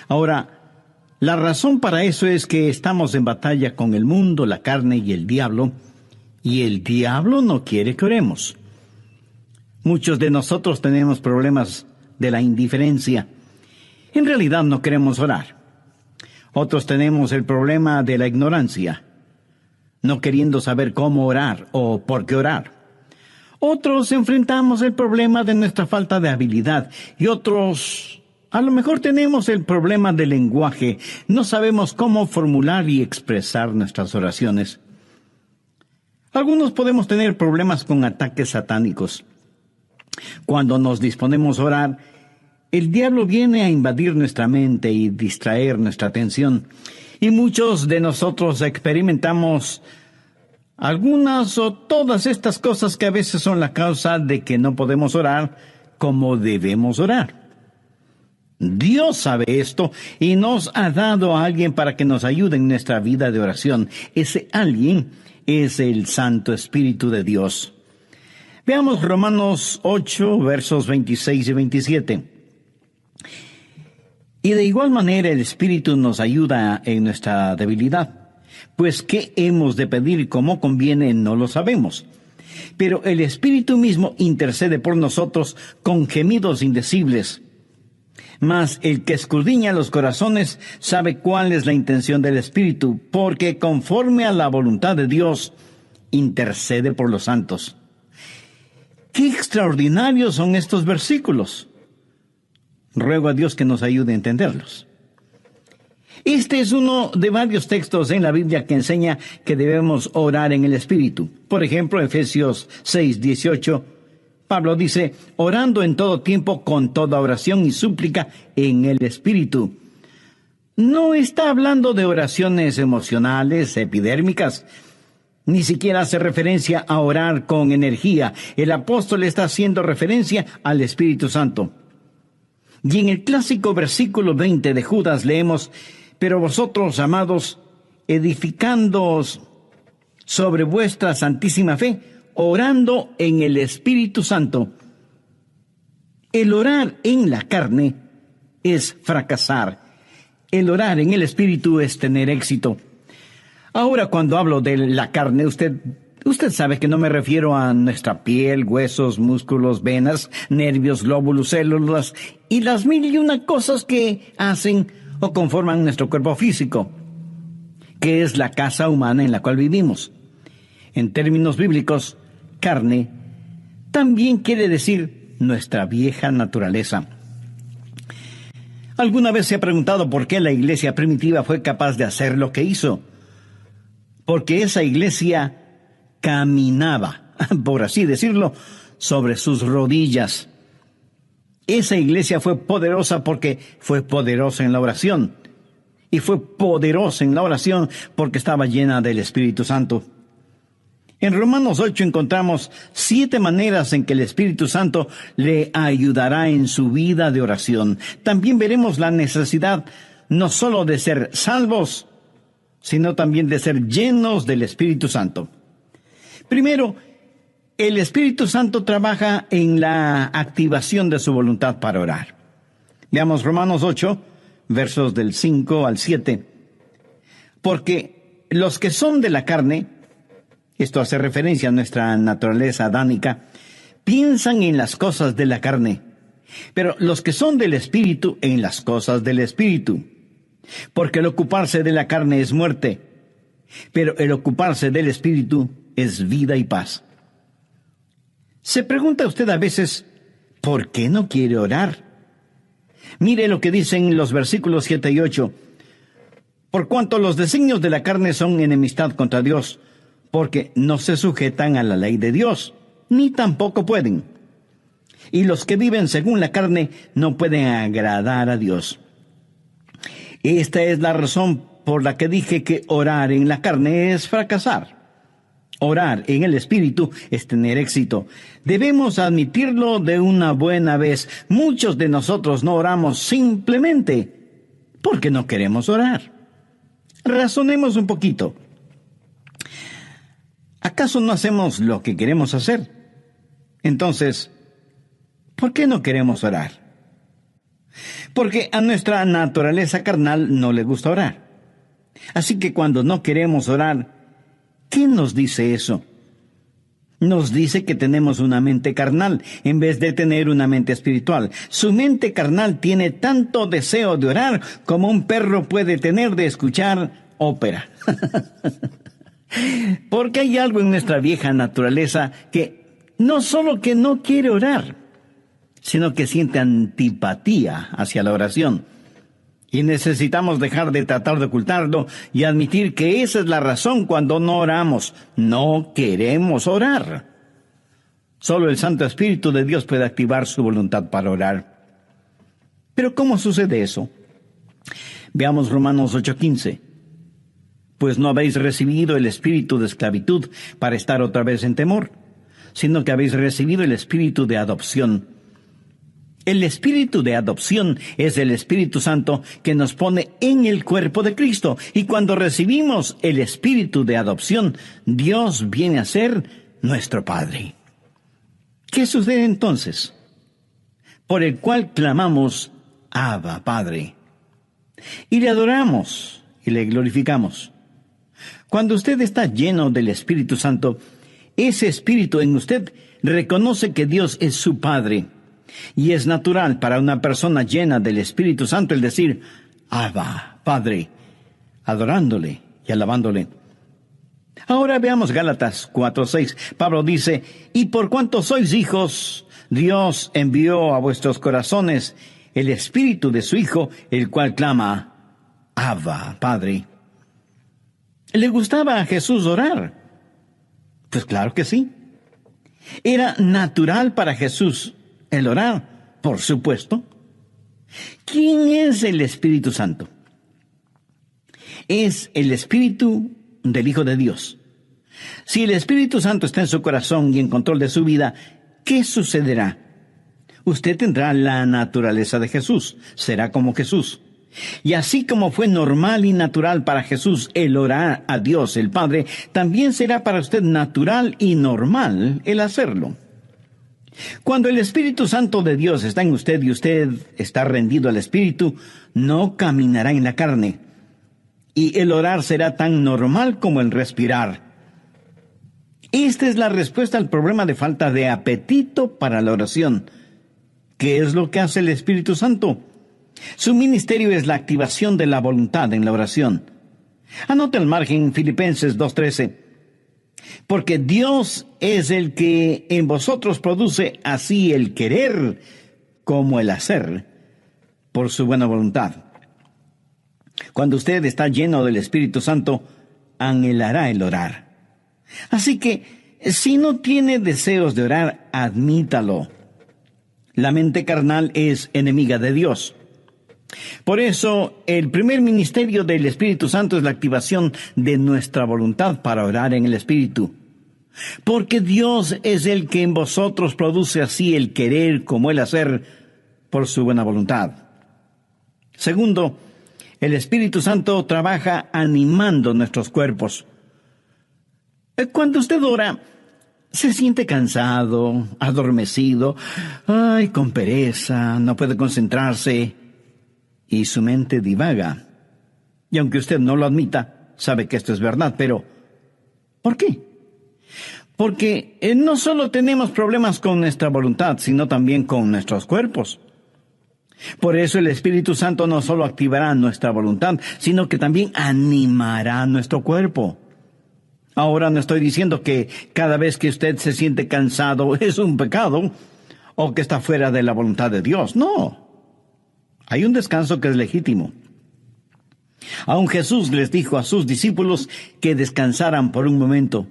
Ahora, la razón para eso es que estamos en batalla con el mundo, la carne y el diablo no quiere que oremos. Muchos de nosotros tenemos problemas de la indiferencia. En realidad no queremos orar. Otros tenemos el problema de la ignorancia, no queriendo saber cómo orar o por qué orar. Otros enfrentamos el problema de nuestra falta de habilidad y otros, a lo mejor tenemos el problema del lenguaje. No sabemos cómo formular y expresar nuestras oraciones. Algunos podemos tener problemas con ataques satánicos. Cuando nos disponemos a orar, el diablo viene a invadir nuestra mente y distraer nuestra atención. Y muchos de nosotros experimentamos algunas o todas estas cosas que a veces son la causa de que no podemos orar como debemos orar. Dios sabe esto y nos ha dado a alguien para que nos ayude en nuestra vida de oración. Ese alguien es el Santo Espíritu de Dios. Veamos Romanos 8, versos 26 y 27. Y de igual manera el Espíritu nos ayuda en nuestra debilidad, pues qué hemos de pedir como conviene no lo sabemos. Pero el Espíritu mismo intercede por nosotros con gemidos indecibles. Mas el que escudriña los corazones sabe cuál es la intención del Espíritu, porque conforme a la voluntad de Dios, intercede por los santos. ¡Qué extraordinarios son estos versículos! Ruego a Dios que nos ayude a entenderlos. Este es uno de varios textos en la Biblia que enseña que debemos orar en el Espíritu. Por ejemplo, Efesios 6:18, Pablo dice, orando en todo tiempo con toda oración y súplica en el Espíritu. No está hablando de oraciones emocionales, epidérmicas. Ni siquiera hace referencia a orar con energía. El apóstol está haciendo referencia al Espíritu Santo. Y en el clásico versículo 20 de Judas leemos, pero vosotros, amados, edificándoos sobre vuestra santísima fe, orando en el Espíritu Santo. El orar en la carne es fracasar. El orar en el Espíritu es tener éxito. Ahora, cuando hablo de la carne, usted sabe que no me refiero a nuestra piel, huesos, músculos, venas, nervios, glóbulos, células y las mil y una cosas que hacen o conforman nuestro cuerpo físico, que es la casa humana en la cual vivimos. En términos bíblicos, carne también quiere decir nuestra vieja naturaleza. ¿Alguna vez se ha preguntado por qué la iglesia primitiva fue capaz de hacer lo que hizo? Porque esa iglesia caminaba, por así decirlo, sobre sus rodillas. Esa iglesia fue poderosa porque fue poderosa en la oración. Y fue poderosa en la oración porque estaba llena del Espíritu Santo. En Romanos 8 encontramos 7 maneras en que el Espíritu Santo le ayudará en su vida de oración. También veremos la necesidad no solo de ser salvos, sino también de ser llenos del Espíritu Santo. Primero, el Espíritu Santo trabaja en la activación de su voluntad para orar. Veamos Romanos 8, versos del 5 al 7. Porque los que son de la carne, esto hace referencia a nuestra naturaleza adánica, piensan en las cosas de la carne, pero los que son del Espíritu en las cosas del Espíritu. Porque el ocuparse de la carne es muerte, pero el ocuparse del Espíritu es vida y paz. ¿Se pregunta usted a veces, ¿por qué no quiere orar? Mire lo que dicen los versículos 7 y 8. Por cuanto los designios de la carne son enemistad contra Dios, porque no se sujetan a la ley de Dios, ni tampoco pueden. Y los que viven según la carne no pueden agradar a Dios. Esta es la razón por la que dije que orar en la carne es fracasar. Orar en el Espíritu es tener éxito. Debemos admitirlo de una buena vez. Muchos de nosotros no oramos simplemente porque no queremos orar. Razonemos un poquito. ¿Acaso no hacemos lo que queremos hacer? Entonces, ¿por qué no queremos orar? Porque a nuestra naturaleza carnal no le gusta orar. Así que cuando no queremos orar, ¿qué nos dice eso? Nos dice que tenemos una mente carnal en vez de tener una mente espiritual. Su mente carnal tiene tanto deseo de orar como un perro puede tener de escuchar ópera. Porque hay algo en nuestra vieja naturaleza que no solo que no quiere orar, sino que siente antipatía hacia la oración. Y necesitamos dejar de tratar de ocultarlo y admitir que esa es la razón cuando no oramos. No queremos orar. Solo el Santo Espíritu de Dios puede activar su voluntad para orar. Pero ¿cómo sucede eso? Veamos Romanos 8:15. Pues no habéis recibido el espíritu de esclavitud para estar otra vez en temor, sino que habéis recibido el espíritu de adopción. El espíritu de adopción es el Espíritu Santo que nos pone en el cuerpo de Cristo. Y cuando recibimos el espíritu de adopción, Dios viene a ser nuestro Padre. ¿Qué sucede entonces? Por el cual clamamos, Abba, Padre. Y le adoramos y le glorificamos. Cuando usted está lleno del Espíritu Santo, ese Espíritu en usted reconoce que Dios es su Padre. Y es natural para una persona llena del Espíritu Santo el decir, Abba, Padre, adorándole y alabándole. Ahora veamos Gálatas 4:6. Pablo dice, y por cuanto sois hijos, Dios envió a vuestros corazones el Espíritu de su Hijo, el cual clama, Abba, Padre. ¿Le gustaba a Jesús orar? Pues claro que sí. ¿Era natural para Jesús el orar? Por supuesto. ¿Quién es el Espíritu Santo? Es el Espíritu del Hijo de Dios. Si el Espíritu Santo está en su corazón y en control de su vida, ¿qué sucederá? Usted tendrá la naturaleza de Jesús, será como Jesús. Y así como fue normal y natural para Jesús el orar a Dios el Padre, también será para usted natural y normal el hacerlo. Cuando el Espíritu Santo de Dios está en usted y usted está rendido al Espíritu, no caminará en la carne. Y el orar será tan normal como el respirar. Esta es la respuesta al problema de falta de apetito para la oración. ¿Qué es lo que hace el Espíritu Santo? Su ministerio es la activación de la voluntad en la oración. Anote al margen Filipenses 2:13. Porque Dios es el que en vosotros produce así el querer como el hacer por su buena voluntad. Cuando usted está lleno del Espíritu Santo, anhelará el orar. Así que, si no tiene deseos de orar, admítalo. La mente carnal es enemiga de Dios. Por eso, el primer ministerio del Espíritu Santo es la activación de nuestra voluntad para orar en el Espíritu. Porque Dios es el que en vosotros produce así el querer como el hacer por su buena voluntad. Segundo, el Espíritu Santo trabaja animando nuestros cuerpos. Cuando usted ora, se siente cansado, adormecido, con pereza, no puede concentrarse y su mente divaga. Y aunque usted no lo admita, sabe que esto es verdad, pero ¿por qué? Porque no solo tenemos problemas con nuestra voluntad, sino también con nuestros cuerpos. Por eso el Espíritu Santo no solo activará nuestra voluntad, sino que también animará nuestro cuerpo. Ahora no estoy diciendo que cada vez que usted se siente cansado es un pecado o que está fuera de la voluntad de Dios. No. Hay un descanso que es legítimo. Aun Jesús les dijo a sus discípulos que descansaran por un momento.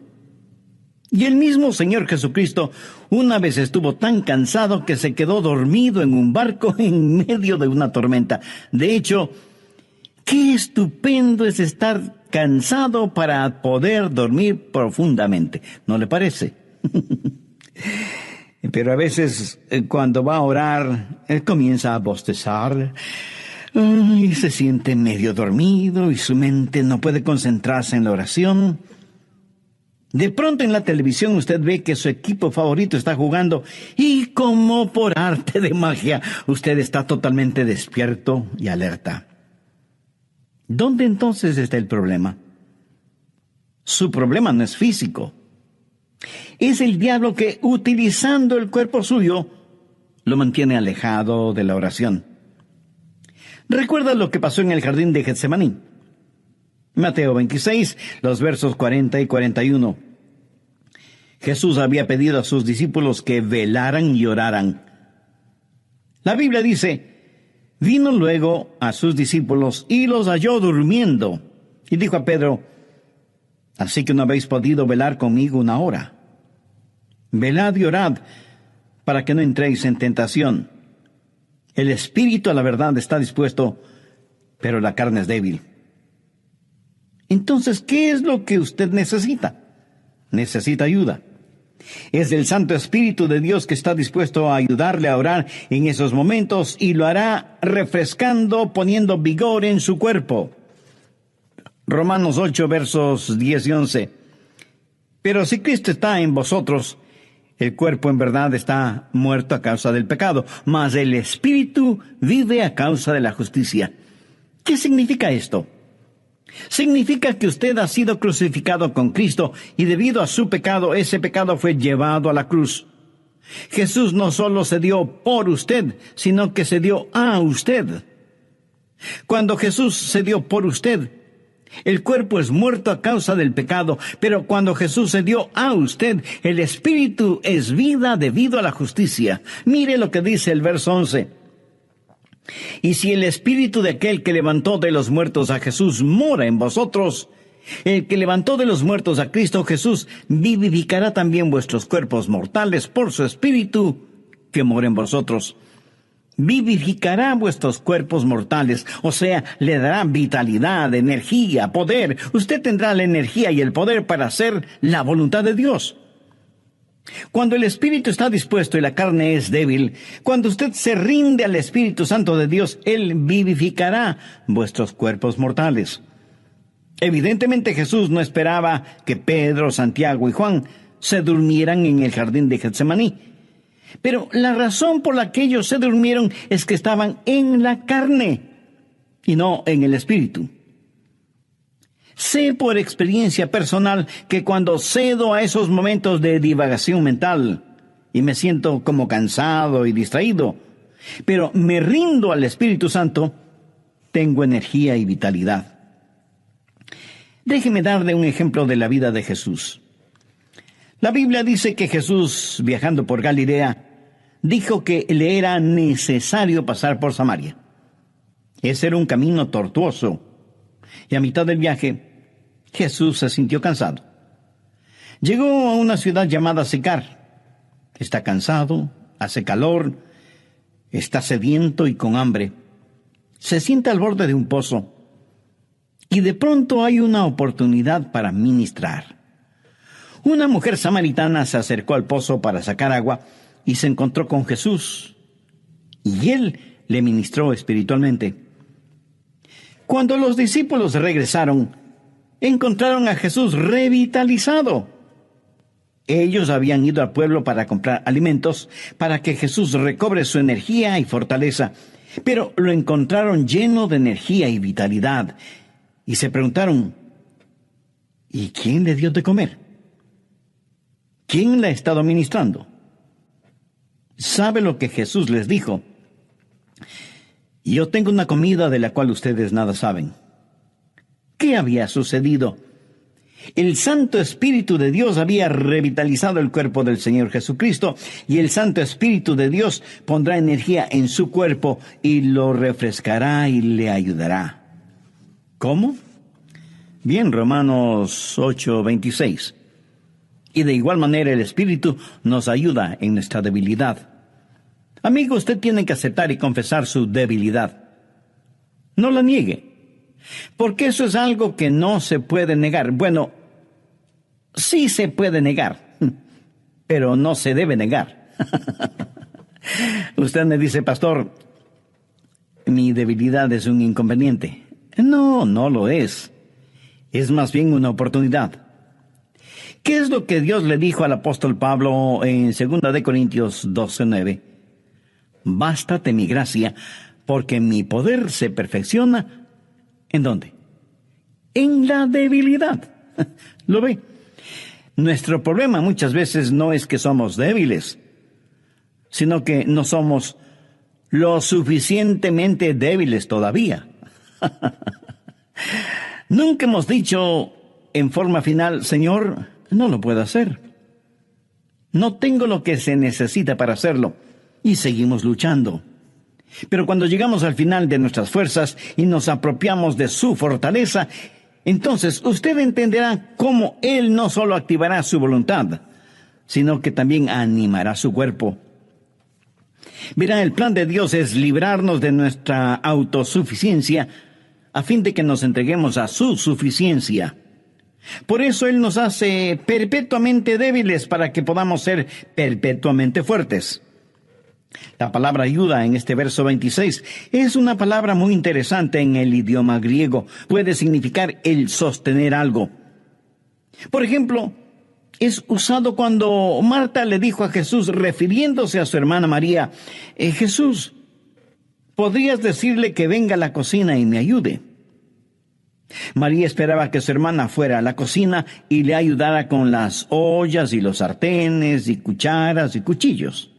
Y el mismo Señor Jesucristo una vez estuvo tan cansado que se quedó dormido en un barco en medio de una tormenta. De hecho, qué estupendo es estar cansado para poder dormir profundamente. ¿No le parece? Pero a veces cuando va a orar, comienza a bostezar y se siente medio dormido y su mente no puede concentrarse en la oración. De pronto en la televisión usted ve que su equipo favorito está jugando y como por arte de magia, usted está totalmente despierto y alerta. ¿Dónde entonces está el problema? Su problema no es físico. Es el diablo que, utilizando el cuerpo suyo, lo mantiene alejado de la oración. ¿Recuerda lo que pasó en el jardín de Getsemaní? Mateo 26, los versos 40 y 41. Jesús había pedido a sus discípulos que velaran y oraran. La Biblia dice, vino luego a sus discípulos y los halló durmiendo. Y dijo a Pedro, así que no habéis podido velar conmigo una hora. Velad y orad para que no entréis en tentación. El espíritu a la verdad está dispuesto, pero la carne es débil. Entonces, ¿qué es lo que usted necesita? Necesita ayuda. Es el Santo Espíritu de Dios que está dispuesto a ayudarle a orar en esos momentos y lo hará refrescando, poniendo vigor en su cuerpo. Romanos 8, versos 10 y 11. Pero si Cristo está en vosotros, el cuerpo en verdad está muerto a causa del pecado, mas el Espíritu vive a causa de la justicia. ¿Qué significa esto? Significa que usted ha sido crucificado con Cristo y debido a su pecado, ese pecado fue llevado a la cruz. Jesús no solo se dio por usted, sino que se dio a usted. Cuando Jesús se dio por usted, el cuerpo es muerto a causa del pecado, pero cuando Jesús se dio a usted, el Espíritu es vida debido a la justicia. Mire lo que dice el verso 11. Y si el Espíritu de aquel que levantó de los muertos a Jesús mora en vosotros, el que levantó de los muertos a Cristo Jesús vivificará también vuestros cuerpos mortales por su Espíritu que mora en vosotros. Vivificará vuestros cuerpos mortales, o sea, le dará vitalidad, energía, poder. Usted tendrá la energía y el poder para hacer la voluntad de Dios. Cuando el Espíritu está dispuesto y la carne es débil, cuando usted se rinde al Espíritu Santo de Dios, Él vivificará vuestros cuerpos mortales. Evidentemente Jesús no esperaba que Pedro, Santiago y Juan se durmieran en el jardín de Getsemaní. Pero la razón por la que ellos se durmieron es que estaban en la carne y no en el Espíritu. Sé por experiencia personal que cuando cedo a esos momentos de divagación mental y me siento como cansado y distraído, pero me rindo al Espíritu Santo, tengo energía y vitalidad. Déjeme darle un ejemplo de la vida de Jesús. La Biblia dice que Jesús, viajando por Galilea, dijo que le era necesario pasar por Samaria. Ese era un camino tortuoso. Y a mitad del viaje, Jesús se sintió cansado. Llegó a una ciudad llamada Sicar. Está cansado, hace calor, está sediento y con hambre. Se sienta al borde de un pozo. Y de pronto hay una oportunidad para ministrar. Una mujer samaritana se acercó al pozo para sacar agua y se encontró con Jesús. Y él le ministró espiritualmente. Cuando los discípulos regresaron, encontraron a Jesús revitalizado. Ellos habían ido al pueblo para comprar alimentos para que Jesús recobre su energía y fortaleza, pero lo encontraron lleno de energía y vitalidad. Y se preguntaron, ¿y quién le dio de comer? ¿Quién le ha estado ministrando? ¿Sabe lo que Jesús les dijo? Yo tengo una comida de la cual ustedes nada saben. ¿Qué había sucedido? El Santo Espíritu de Dios había revitalizado el cuerpo del Señor Jesucristo, y el Santo Espíritu de Dios pondrá energía en su cuerpo y lo refrescará y le ayudará. ¿Cómo? Bien, Romanos 8:26. Y de igual manera el Espíritu nos ayuda en nuestra debilidad. Amigo, usted tiene que aceptar y confesar su debilidad. No la niegue, porque eso es algo que no se puede negar. Bueno, sí se puede negar, pero no se debe negar. Usted me dice, pastor, mi debilidad es un inconveniente. No, no lo es. Es más bien una oportunidad. ¿Qué es lo que Dios le dijo al apóstol Pablo en 2 de Corintios 12:9? Bástate mi gracia, porque mi poder se perfecciona. ¿En dónde? En la debilidad. ¿Lo ve? Nuestro problema muchas veces no es que somos débiles, sino que no somos lo suficientemente débiles todavía. Nunca hemos dicho en forma final, Señor, no lo puedo hacer. No tengo lo que se necesita para hacerlo. Y seguimos luchando. Pero cuando llegamos al final de nuestras fuerzas y nos apropiamos de su fortaleza, entonces usted entenderá cómo Él no solo activará su voluntad, sino que también animará su cuerpo. Verá, el plan de Dios es librarnos de nuestra autosuficiencia a fin de que nos entreguemos a su suficiencia. Por eso Él nos hace perpetuamente débiles para que podamos ser perpetuamente fuertes. La palabra ayuda en este verso 26 es una palabra muy interesante en el idioma griego. Puede significar el sostener algo. Por ejemplo, es usado cuando Marta le dijo a Jesús, refiriéndose a su hermana María, Jesús, ¿podrías decirle que venga a la cocina y me ayude? María esperaba que su hermana fuera a la cocina y le ayudara con las ollas y los sartenes y cucharas y cuchillos.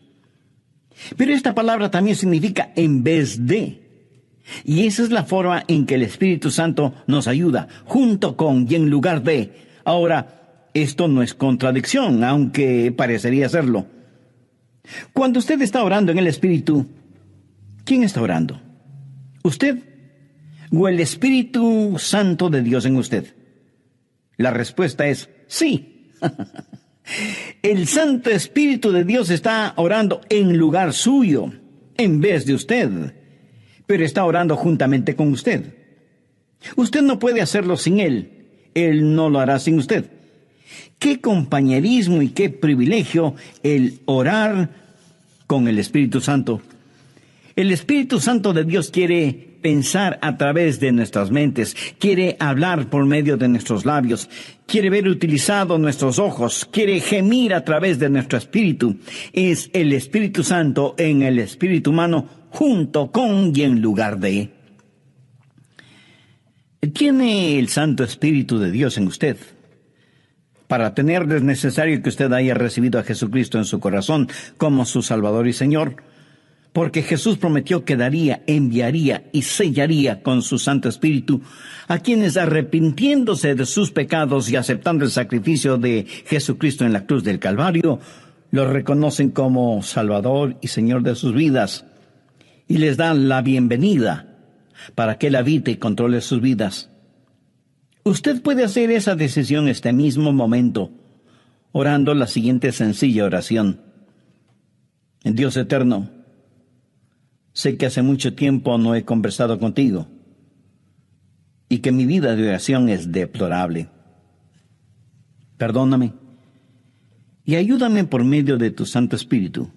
Pero esta palabra también significa en vez de. Y esa es la forma en que el Espíritu Santo nos ayuda, junto con y en lugar de. Ahora, esto no es contradicción, aunque parecería serlo. Cuando usted está orando en el Espíritu, ¿quién está orando? ¿Usted o el Espíritu Santo de Dios en usted? La respuesta es sí. El Santo Espíritu de Dios está orando en lugar suyo, en vez de usted, pero está orando juntamente con usted. Usted no puede hacerlo sin Él. Él no lo hará sin usted. Qué compañerismo y qué privilegio el orar con el Espíritu Santo. El Espíritu Santo de Dios quiere pensar a través de nuestras mentes, quiere hablar por medio de nuestros labios, quiere ver utilizados nuestros ojos, quiere gemir a través de nuestro espíritu. Es el Espíritu Santo en el espíritu humano, junto con y en lugar de. ¿Tiene el Santo Espíritu de Dios en usted? Para tenerlo es necesario que usted haya recibido a Jesucristo en su corazón como su Salvador y Señor. Porque Jesús prometió que daría, enviaría y sellaría con su Santo Espíritu a quienes, arrepintiéndose de sus pecados y aceptando el sacrificio de Jesucristo en la cruz del Calvario, lo reconocen como Salvador y Señor de sus vidas y les dan la bienvenida para que Él habite y controle sus vidas. Usted puede hacer esa decisión este mismo momento, orando la siguiente sencilla oración. En Dios eterno, sé que hace mucho tiempo no he conversado contigo y que mi vida de oración es deplorable. Perdóname y ayúdame por medio de tu Santo Espíritu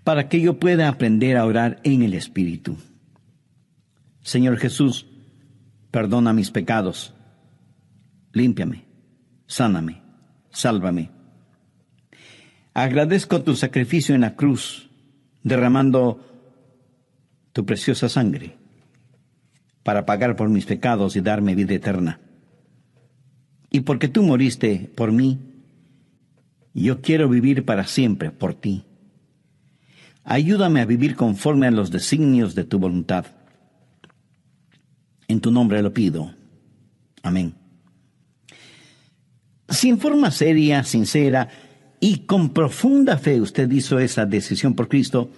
para que yo pueda aprender a orar en el Espíritu. Señor Jesús, perdona mis pecados, límpiame, sáname, sálvame. Agradezco tu sacrificio en la cruz, derramando tu preciosa sangre para pagar por mis pecados y darme vida eterna. Y porque tú moriste por mí, yo quiero vivir para siempre por ti. Ayúdame a vivir conforme a los designios de tu voluntad. En tu nombre lo pido. Amén. Si en forma seria, sincera y con profunda fe usted hizo esa decisión por Cristo,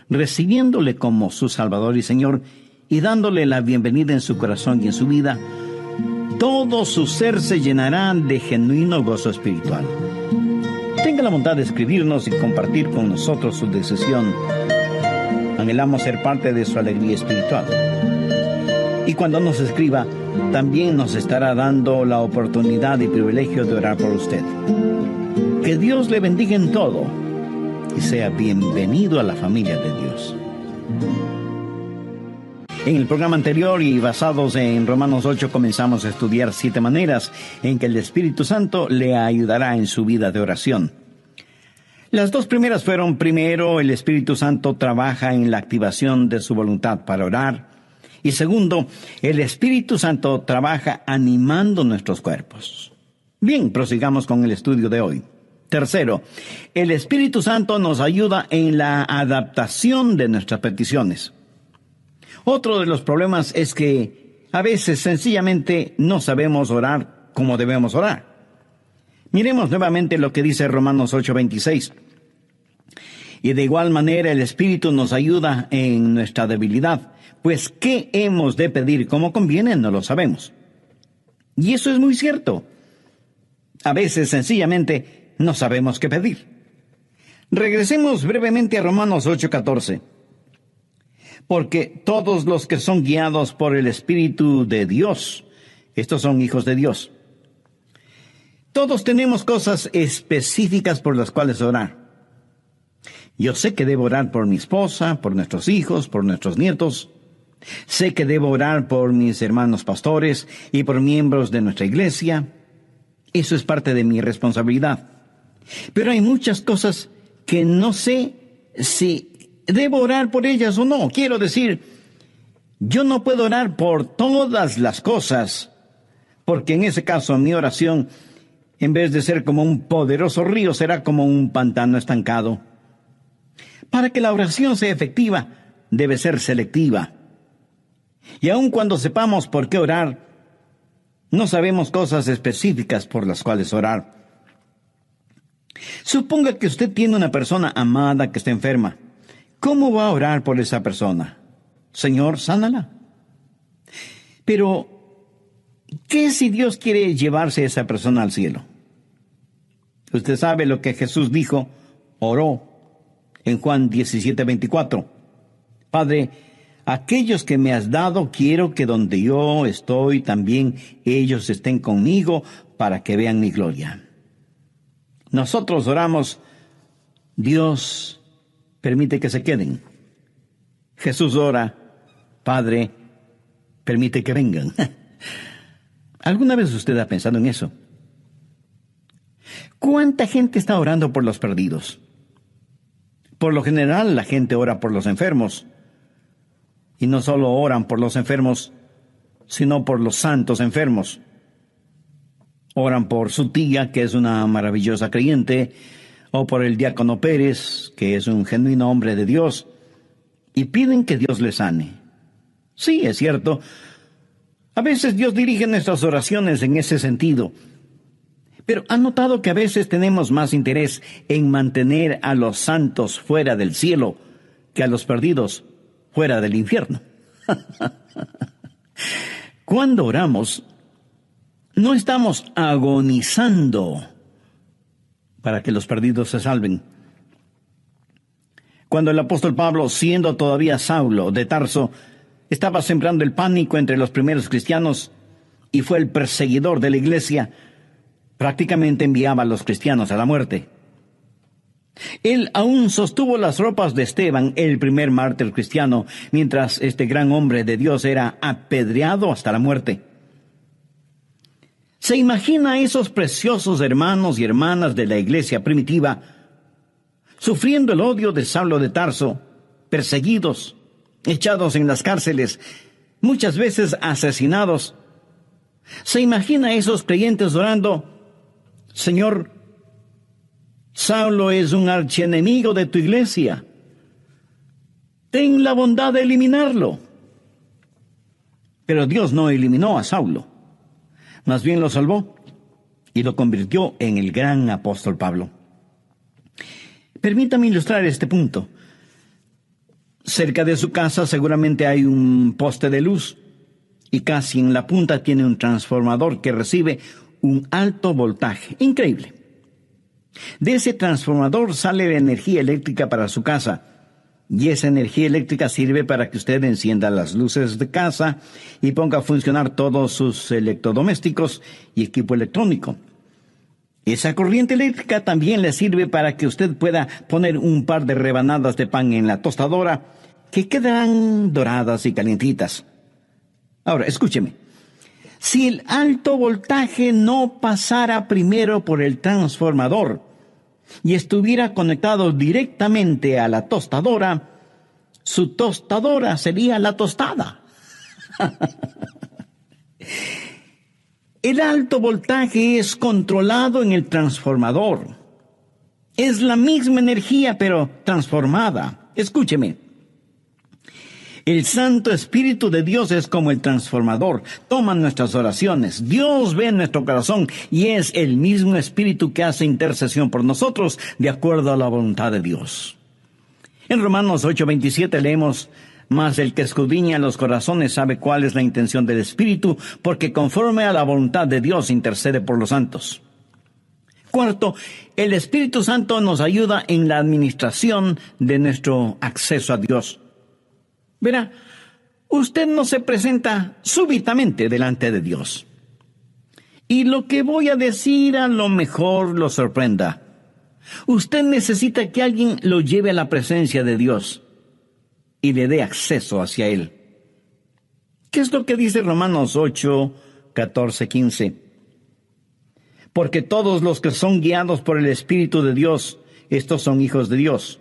recibiéndole como su Salvador y Señor y dándole la bienvenida en su corazón y en su vida, todo su ser se llenará de genuino gozo espiritual. Tenga la bondad de escribirnos y compartir con nosotros su decisión. Anhelamos ser parte de su alegría espiritual. Y cuando nos escriba, también nos estará dando la oportunidad y privilegio de orar por usted. Que Dios le bendiga en todo y sea bienvenido a la familia de Dios. En el programa anterior y basados en Romanos 8 comenzamos a estudiar 7 maneras en que el Espíritu Santo le ayudará en su vida de oración. Las 2 primeras fueron: primero, el Espíritu Santo trabaja en la activación de su voluntad para orar. Y segundo, el Espíritu Santo trabaja animando nuestros cuerpos. Bien, prosigamos con el estudio de hoy. Tercero, el Espíritu Santo nos ayuda en la adaptación de nuestras peticiones. Otro de los problemas es que a veces sencillamente no sabemos orar como debemos orar. Miremos nuevamente lo que dice Romanos 8:26. Y de igual manera el Espíritu nos ayuda en nuestra debilidad, pues ¿qué hemos de pedir como conviene? No lo sabemos. Y eso es muy cierto. A veces sencillamente no sabemos qué pedir. Regresemos brevemente a Romanos 8:14. Porque todos los que son guiados por el Espíritu de Dios, estos son hijos de Dios. Todos tenemos cosas específicas por las cuales orar. Yo sé que debo orar por mi esposa, por nuestros hijos, por nuestros nietos. Sé que debo orar por mis hermanos pastores y por miembros de nuestra iglesia. Eso es parte de mi responsabilidad. Pero hay muchas cosas que no sé si debo orar por ellas o no. Quiero decir, yo no puedo orar por todas las cosas, porque en ese caso mi oración, en vez de ser como un poderoso río, será como un pantano estancado. Para que la oración sea efectiva, debe ser selectiva. Y aun cuando sepamos por qué orar, no sabemos cosas específicas por las cuales orar. Suponga que usted tiene una persona amada que está enferma. ¿Cómo va a orar por esa persona? Señor, sánala. Pero, ¿qué si Dios quiere llevarse a esa persona al cielo? Usted sabe lo que Jesús dijo, oró en Juan 17:24. Padre, aquellos que me has dado, quiero que donde yo estoy también ellos estén conmigo para que vean mi gloria. Nosotros oramos, Dios permite que se queden. Jesús ora, Padre, permite que vengan. ¿Alguna vez usted ha pensado en eso? ¿Cuánta gente está orando por los perdidos? Por lo general, la gente ora por los enfermos. Y no solo oran por los enfermos, sino por los santos enfermos. Oran por su tía, que es una maravillosa creyente, o por el diácono Pérez, que es un genuino hombre de Dios, y piden que Dios les sane. Sí, es cierto. A veces Dios dirige nuestras oraciones en ese sentido. Pero ¿han notado que a veces tenemos más interés en mantener a los santos fuera del cielo que a los perdidos fuera del infierno? Cuando oramos, no estamos agonizando para que los perdidos se salven. Cuando el apóstol Pablo, siendo todavía Saulo de Tarso, estaba sembrando el pánico entre los primeros cristianos y fue el perseguidor de la iglesia, prácticamente enviaba a los cristianos a la muerte. Él aún sostuvo las ropas de Esteban, el primer mártir cristiano, mientras este gran hombre de Dios era apedreado hasta la muerte. ¿Se imagina a esos preciosos hermanos y hermanas de la iglesia primitiva sufriendo el odio de Saulo de Tarso, perseguidos, echados en las cárceles, muchas veces asesinados? ¿Se imagina a esos creyentes orando, Señor, Saulo es un archienemigo de tu iglesia, ten la bondad de eliminarlo? Pero Dios no eliminó a Saulo. Más bien lo salvó y lo convirtió en el gran apóstol Pablo. Permítame ilustrar este punto. Cerca de su casa seguramente hay un poste de luz y casi en la punta tiene un transformador que recibe un alto voltaje. Increíble. De ese transformador sale la energía eléctrica para su casa. Y esa energía eléctrica sirve para que usted encienda las luces de casa y ponga a funcionar todos sus electrodomésticos y equipo electrónico. Esa corriente eléctrica también le sirve para que usted pueda poner un par de rebanadas de pan en la tostadora que quedarán doradas y calientitas. Ahora, escúcheme. Si el alto voltaje no pasara primero por el transformador y estuviera conectado directamente a la tostadora, su tostadora sería la tostada. El alto voltaje es controlado en el transformador. Es la misma energía, pero transformada. Escúcheme. El Santo Espíritu de Dios es como el transformador. Toma nuestras oraciones. Dios ve nuestro corazón y es el mismo Espíritu que hace intercesión por nosotros de acuerdo a la voluntad de Dios. En Romanos 8:27 leemos: mas el que escudriña los corazones sabe cuál es la intención del Espíritu, porque conforme a la voluntad de Dios intercede por los santos. Cuarto, el Espíritu Santo nos ayuda en la administración de nuestro acceso a Dios. Verá, usted no se presenta súbitamente delante de Dios. Y lo que voy a decir a lo mejor lo sorprenda. Usted necesita que alguien lo lleve a la presencia de Dios y le dé acceso hacia Él. ¿Qué es lo que dice Romanos 8, 14, 15? Porque todos los que son guiados por el Espíritu de Dios, estos son hijos de Dios.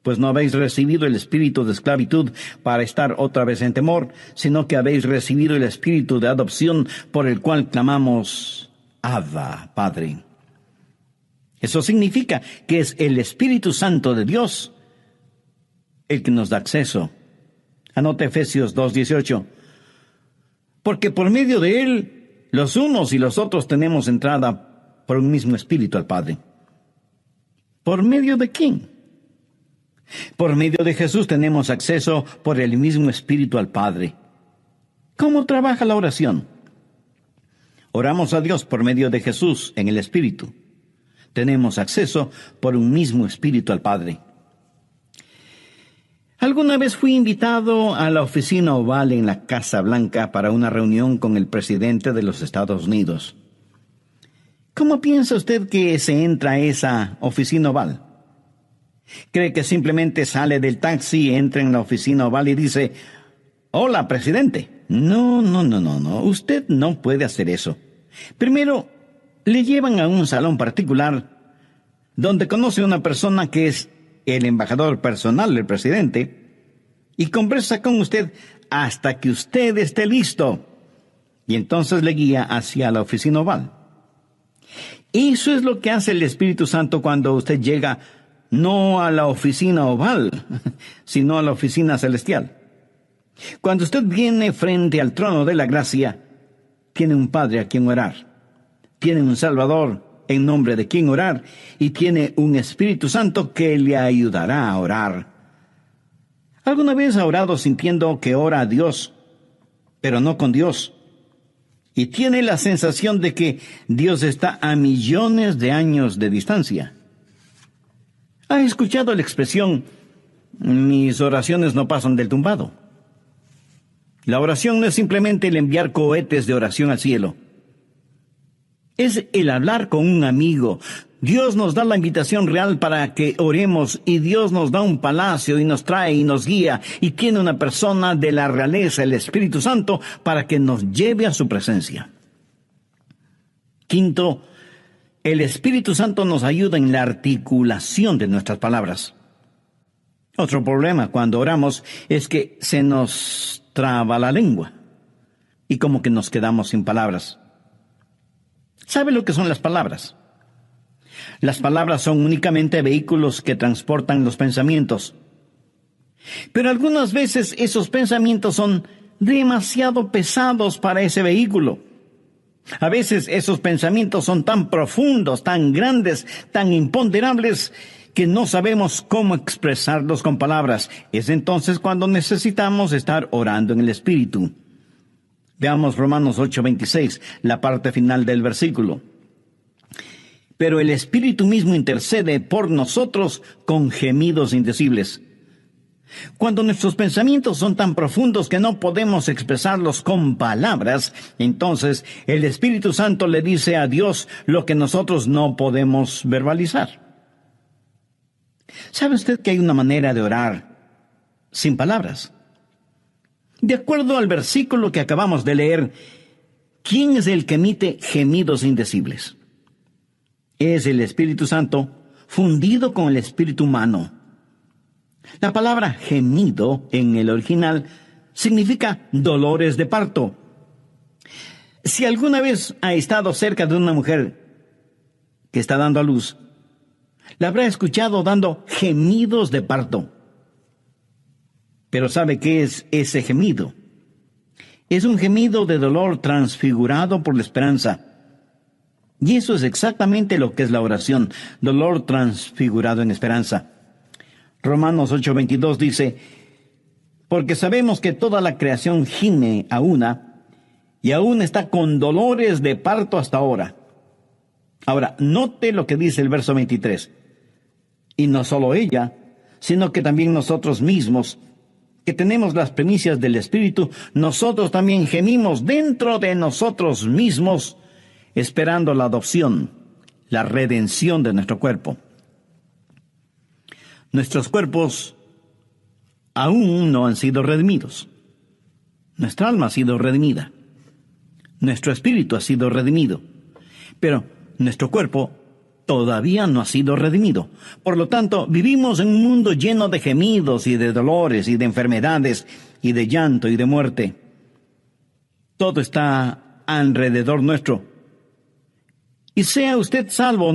Pues no habéis recibido el espíritu de esclavitud para estar otra vez en temor, sino que habéis recibido el espíritu de adopción por el cual clamamos: Abba, Padre. Eso significa que es el Espíritu Santo de Dios el que nos da acceso. Anote Efesios 2:18. Porque por medio de Él, los unos y los otros tenemos entrada por un mismo Espíritu al Padre. ¿Por medio de quién? Por medio de Jesús tenemos acceso por el mismo Espíritu al Padre. ¿Cómo trabaja la oración? Oramos a Dios por medio de Jesús en el Espíritu. Tenemos acceso por un mismo Espíritu al Padre. Alguna vez fui invitado a la oficina oval en la Casa Blanca para una reunión con el presidente de los Estados Unidos. ¿Cómo piensa usted que se entra a esa oficina oval? ¿Cree que simplemente sale del taxi, entra en la oficina oval y dice: hola, presidente? No. Usted no puede hacer eso. Primero, le llevan a un salón particular donde conoce a una persona que es el embajador personal del presidente y conversa con usted hasta que usted esté listo. Y entonces le guía hacia la oficina oval. Eso es lo que hace el Espíritu Santo cuando usted llega no a la oficina oval, sino a la oficina celestial. Cuando usted viene frente al trono de la gracia, tiene un Padre a quien orar, tiene un Salvador en nombre de quien orar, y tiene un Espíritu Santo que le ayudará a orar. ¿Alguna vez ha orado sintiendo que ora a Dios, pero no con Dios? Y tiene la sensación de que Dios está a millones de años de distancia. ¿Ha escuchado la expresión: mis oraciones no pasan del tumbado? La oración no es simplemente el enviar cohetes de oración al cielo. Es el hablar con un amigo. Dios nos da la invitación real para que oremos, y Dios nos da un palacio y nos trae y nos guía, y tiene una persona de la realeza, el Espíritu Santo, para que nos lleve a su presencia. Quinto, el Espíritu Santo nos ayuda en la articulación de nuestras palabras. Otro problema cuando oramos es que se nos traba la lengua y como que nos quedamos sin palabras. ¿Sabe lo que son las palabras? Las palabras son únicamente vehículos que transportan los pensamientos. Pero algunas veces esos pensamientos son demasiado pesados para ese vehículo. A veces esos pensamientos son tan profundos, tan grandes, tan imponderables, que no sabemos cómo expresarlos con palabras. Es entonces cuando necesitamos estar orando en el Espíritu. Veamos Romanos 8:26, la parte final del versículo. Pero el Espíritu mismo intercede por nosotros con gemidos indecibles. Cuando nuestros pensamientos son tan profundos que no podemos expresarlos con palabras, entonces el Espíritu Santo le dice a Dios lo que nosotros no podemos verbalizar. ¿Sabe usted que hay una manera de orar sin palabras. De acuerdo al versículo que acabamos de leer, ¿quién es el que emite gemidos indecibles? Es el Espíritu Santo fundido con el espíritu humano. La palabra gemido en el original significa dolores de parto. Si alguna vez ha estado cerca de una mujer que está dando a luz, la habrá escuchado dando gemidos de parto. Pero ¿sabe qué es ese gemido? Es un gemido de dolor transfigurado por la esperanza. Y eso es exactamente lo que es la oración, dolor transfigurado en esperanza. Romanos 8:22 dice, porque sabemos que toda la creación gime a una, y aún está con dolores de parto hasta ahora. Ahora, note lo que dice el verso 23. Y no solo ella, sino que también nosotros mismos, que tenemos las primicias del Espíritu, nosotros también gemimos dentro de nosotros mismos, esperando la adopción, la redención de nuestro cuerpo. Nuestros cuerpos aún no han sido redimidos. Nuestra alma ha sido redimida. Nuestro espíritu ha sido redimido. Pero nuestro cuerpo todavía no ha sido redimido. Por lo tanto, vivimos en un mundo lleno de gemidos y de dolores y de enfermedades y de llanto y de muerte. Todo está alrededor nuestro. Y sea usted salvo o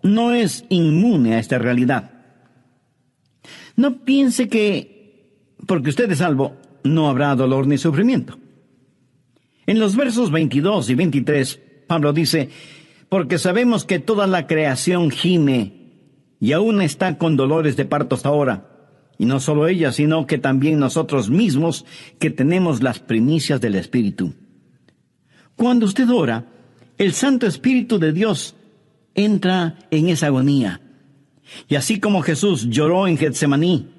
no es inmune a esta realidad. No piense que porque usted es salvo no habrá dolor ni sufrimiento. En los versos 22 y 23, Pablo dice, porque sabemos que toda la creación gime y aún está con dolores de parto hasta ahora. Y no solo ella, sino que también nosotros mismos que tenemos las primicias del Espíritu. Cuando usted ora, el Santo Espíritu de Dios entra en esa agonía. Y así como Jesús lloró en Getsemaní,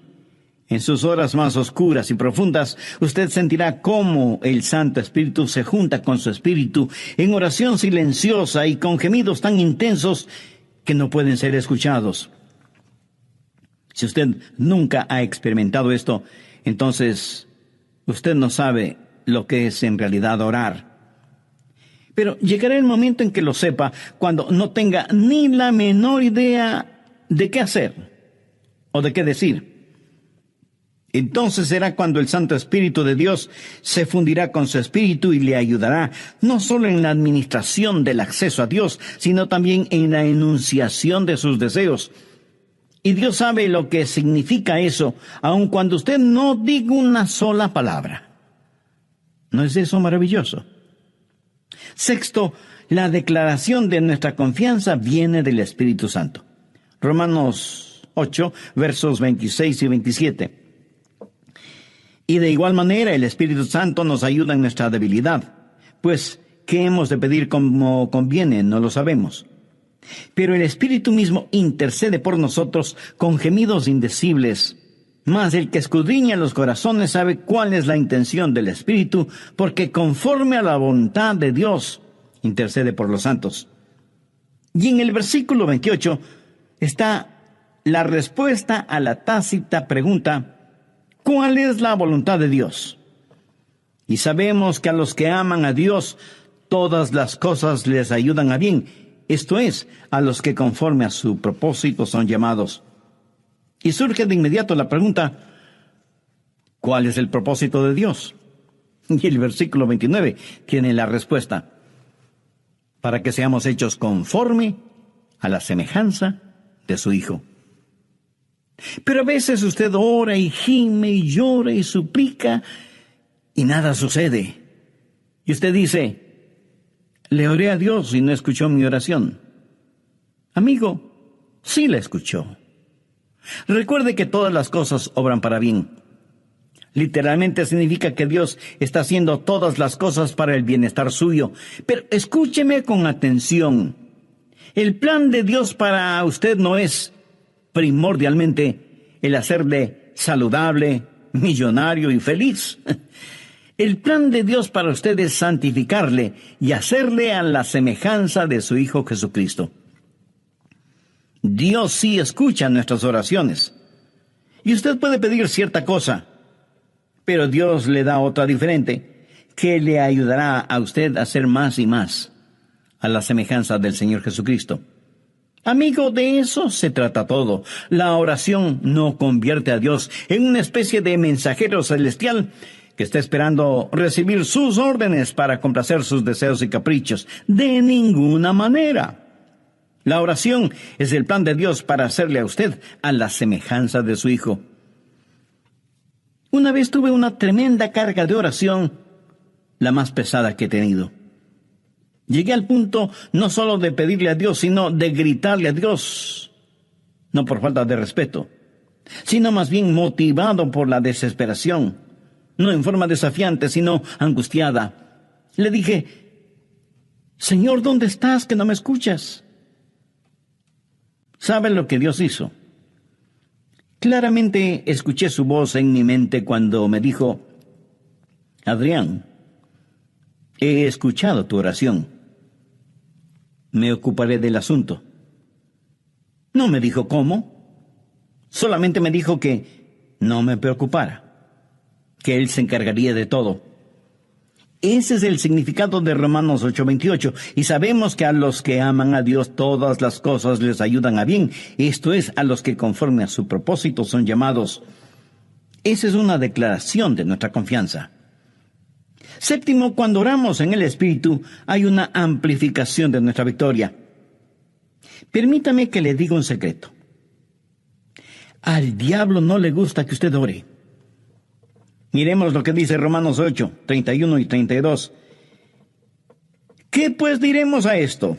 en sus horas más oscuras y profundas, usted sentirá cómo el Santo Espíritu se junta con su espíritu en oración silenciosa y con gemidos tan intensos que no pueden ser escuchados. Si usted nunca ha experimentado esto, entonces usted no sabe lo que es en realidad orar. Pero llegará el momento en que lo sepa, cuando no tenga ni la menor idea de qué hacer o de qué decir. Entonces será cuando el Santo Espíritu de Dios se fundirá con su espíritu y le ayudará, no solo en la administración del acceso a Dios, sino también en la enunciación de sus deseos. Y Dios sabe lo que significa eso, aun cuando usted no diga una sola palabra. ¿No es eso maravilloso? Sexto, la declaración de nuestra confianza viene del Espíritu Santo. Romanos 8, versos 26 y 27. Y de igual manera el Espíritu Santo nos ayuda en nuestra debilidad, pues ¿qué hemos de pedir como conviene? No lo sabemos. Pero el Espíritu mismo intercede por nosotros con gemidos indecibles. Mas el que escudriña los corazones sabe cuál es la intención del Espíritu, porque conforme a la voluntad de Dios intercede por los santos. Y en el versículo 28 está la respuesta a la tácita pregunta, ¿cuál es la voluntad de Dios? Y sabemos que a los que aman a Dios, todas las cosas les ayudan a bien. Esto es, a los que conforme a su propósito son llamados. Y surge de inmediato la pregunta, ¿cuál es el propósito de Dios? Y el versículo 29 tiene la respuesta, para que seamos hechos conforme a la semejanza de su Hijo. Pero a veces usted ora y gime y llora y suplica y nada sucede. Y usted dice, le oré a Dios y no escuchó mi oración. Amigo, sí la escuchó. Recuerde que todas las cosas obran para bien. Literalmente significa que Dios está haciendo todas las cosas para el bienestar suyo. Pero escúcheme con atención. El plan de Dios para usted no es primordialmente el hacerle saludable, millonario y feliz. El plan de Dios para usted es santificarle y hacerle a la semejanza de su Hijo Jesucristo. Dios sí escucha nuestras oraciones. Y usted puede pedir cierta cosa, pero Dios le da otra diferente, que le ayudará a usted a ser más y más a la semejanza del Señor Jesucristo. Amigo, de eso se trata todo. La oración no convierte a Dios en una especie de mensajero celestial que está esperando recibir sus órdenes para complacer sus deseos y caprichos. De ninguna manera. La oración es el plan de Dios para hacerle a usted a la semejanza de su Hijo. Una vez tuve una tremenda carga de oración, la más pesada que he tenido. Llegué al punto no solo de pedirle a Dios, sino de gritarle a Dios, no por falta de respeto, sino más bien motivado por la desesperación, no en forma desafiante, sino angustiada. Le dije: Señor, ¿dónde estás que no me escuchas? ¿Sabe lo que Dios hizo? Claramente escuché su voz en mi mente cuando me dijo: Adrián, he escuchado tu oración. Me ocuparé del asunto. No me dijo cómo, solamente me dijo que no me preocupara, que Él se encargaría de todo. Ese es el significado de Romanos 8:28, y sabemos que a los que aman a Dios todas las cosas les ayudan a bien, esto es, a los que conforme a su propósito son llamados. Esa es una declaración de nuestra confianza. Séptimo, cuando oramos en el Espíritu, hay una amplificación de nuestra victoria. Permítame que le diga un secreto. Al diablo no le gusta que usted ore. Miremos lo que dice Romanos 8, 31 y 32. ¿Qué pues diremos a esto?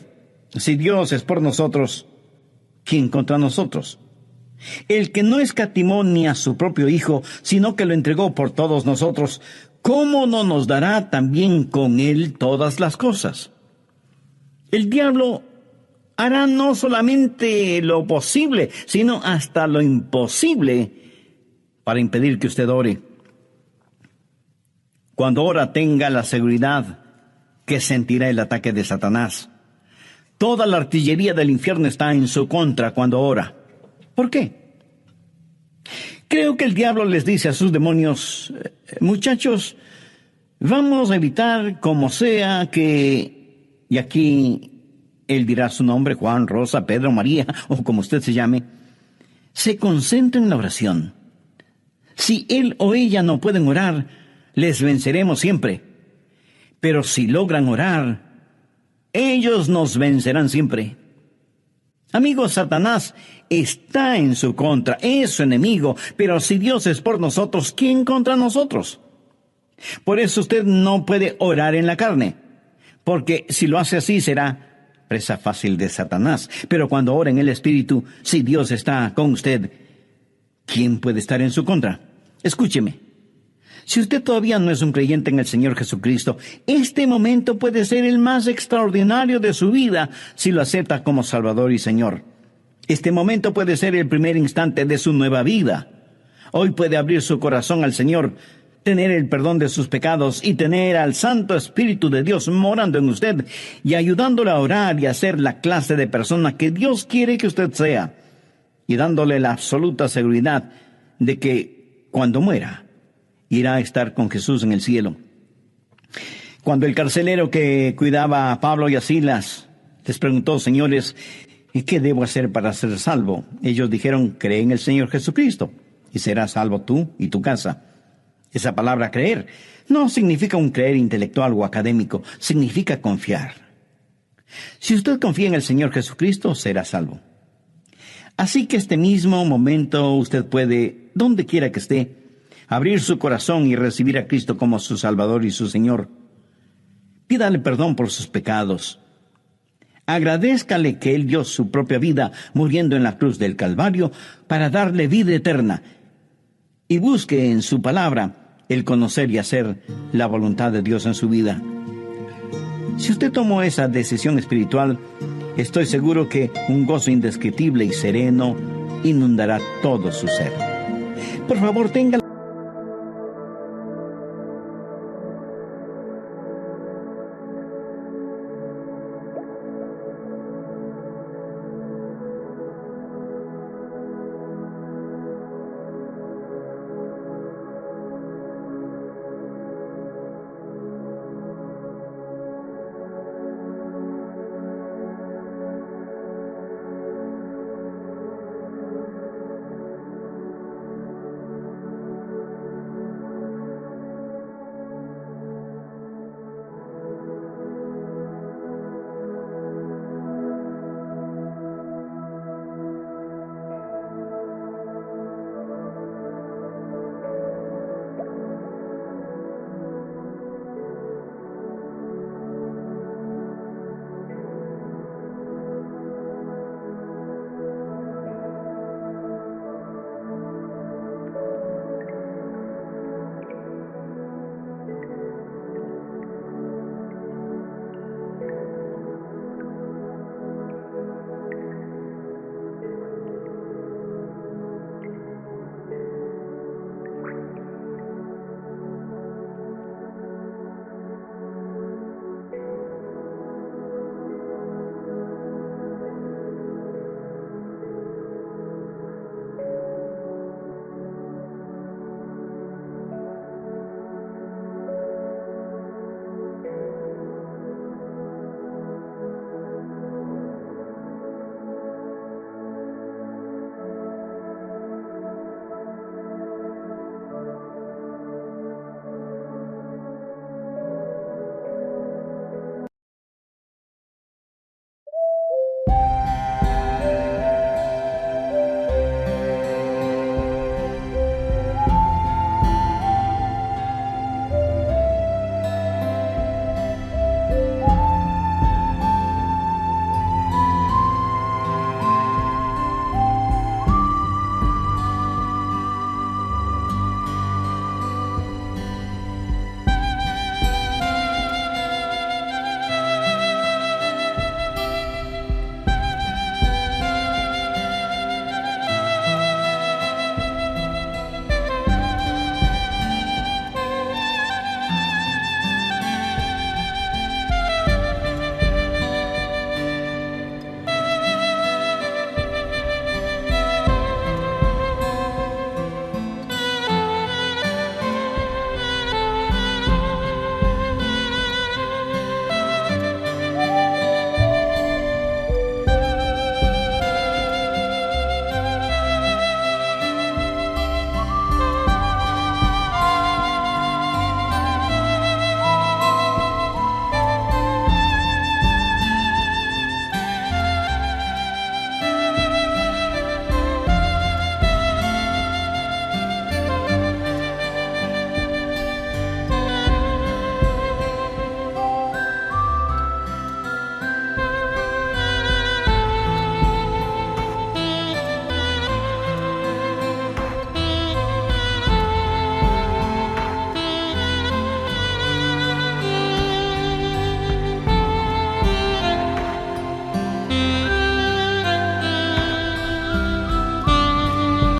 Si Dios es por nosotros, ¿quién contra nosotros? El que no escatimó ni a su propio Hijo, sino que lo entregó por todos nosotros, ¿cómo no nos dará también con Él todas las cosas? El diablo hará no solamente lo posible, sino hasta lo imposible para impedir que usted ore. Cuando ora, tenga la seguridad que sentirá el ataque de Satanás. Toda la artillería del infierno está en su contra cuando ora. ¿Por qué? Creo que el diablo les dice a sus demonios: muchachos, vamos a evitar como sea que, y aquí él dirá su nombre, Juan, Rosa, Pedro, María, o como usted se llame, se concentren en la oración. Si él o ella no pueden orar, les venceremos siempre. Pero si logran orar, ellos nos vencerán siempre. Amigos, Satanás está en su contra, es su enemigo, pero si Dios es por nosotros, ¿quién contra nosotros? Por eso usted no puede orar en la carne, porque si lo hace así será presa fácil de Satanás. Pero cuando ora en el Espíritu, si Dios está con usted, ¿quién puede estar en su contra? Escúcheme. Si usted todavía no es un creyente en el Señor Jesucristo, este momento puede ser el más extraordinario de su vida si lo acepta como Salvador y Señor. Este momento puede ser el primer instante de su nueva vida. Hoy puede abrir su corazón al Señor, tener el perdón de sus pecados y tener al Santo Espíritu de Dios morando en usted y ayudándole a orar y a ser la clase de persona que Dios quiere que usted sea, y dándole la absoluta seguridad de que cuando muera, irá a estar con Jesús en el cielo. Cuando el carcelero que cuidaba a Pablo y a Silas les preguntó: señores, ¿qué debo hacer para ser salvo? Ellos dijeron: cree en el Señor Jesucristo y serás salvo tú y tu casa. Esa palabra creer no significa un creer intelectual o académico, significa confiar. Si usted confía en el Señor Jesucristo, será salvo. Así que este mismo momento usted puede, donde quiera que esté, abrir su corazón y recibir a Cristo como su Salvador y su Señor. Pídale perdón por sus pecados. Agradézcale que Él dio su propia vida muriendo en la cruz del Calvario para darle vida eterna. Y busque en su palabra el conocer y hacer la voluntad de Dios en su vida. Si usted tomó esa decisión espiritual, estoy seguro que un gozo indescriptible y sereno inundará todo su ser. Por favor, tenga